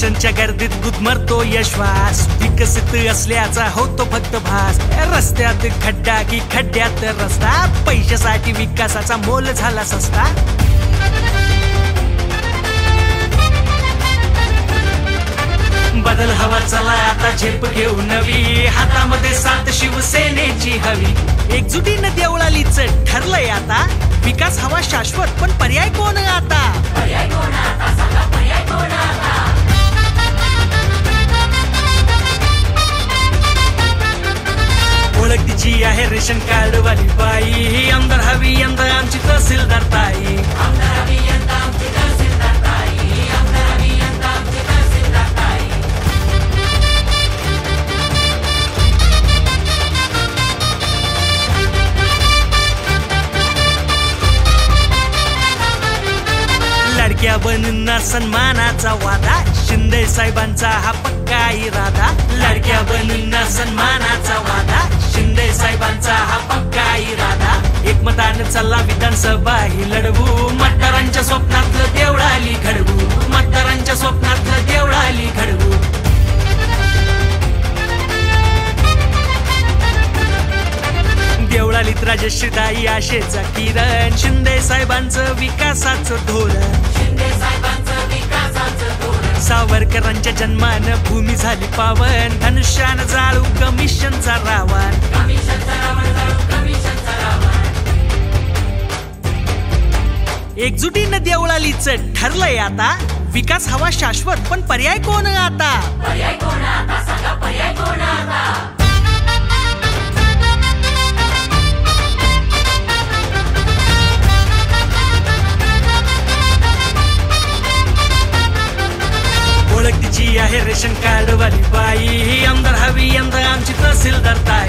इलेक्शनच्या गर्दीत गुदमरतो यशवास, विकसित असल्याचा होतो फक्त भास. रस्त्यात खड्डा की खड्ड्यात रस्ता, पैशासाठी विकासाचा मोल झाला सस्ता. बदल हवा चला आता झेप घेऊ नवी, हातामध्ये साथ शिवसेनेची हवी. एकजुटीनं देवळालीच ठरलंय आता, विकास हवा शाश्वत पण पर्याय कोण आता? ओळख तिची आहे रेशन कार्ड वाली बाई, आमदार हवी यंदा आमची तहसीलदार ताई. लाडक्या बहिणींना सन्मानाचा वादा, शिंदे साहेबांचा हा पक्का इरादा. लाडक्या बहिणींना सन्मानाचा वादा, शिंदे साहेबांचा हा पक्का इरादा. एकमतानं चला विधानसभा ही लढवू, मतदारांच्या स्वप्नातलं देवळाली घडवू, मतदारांच्या स्वप्नातलं देवळाली घडवू. देवळालीत राजश्रीताई आशेचा किरण, शिंदे साहेबांचं विकासाचं धोरण. सावरकरांच्या जन्मानं भूमी झाली पावन, धनुष्यानं जाळू कमिशनचा रावण. एकजुटीनं देवळालीच ठरलंय आता, विकास हवा शाश्वत पण पर्याय कोण आता? ओळख तिची आहे रेशन कार्ड वाली बाई, आमदार हवी यंदा आमची तहसीलदार ताई.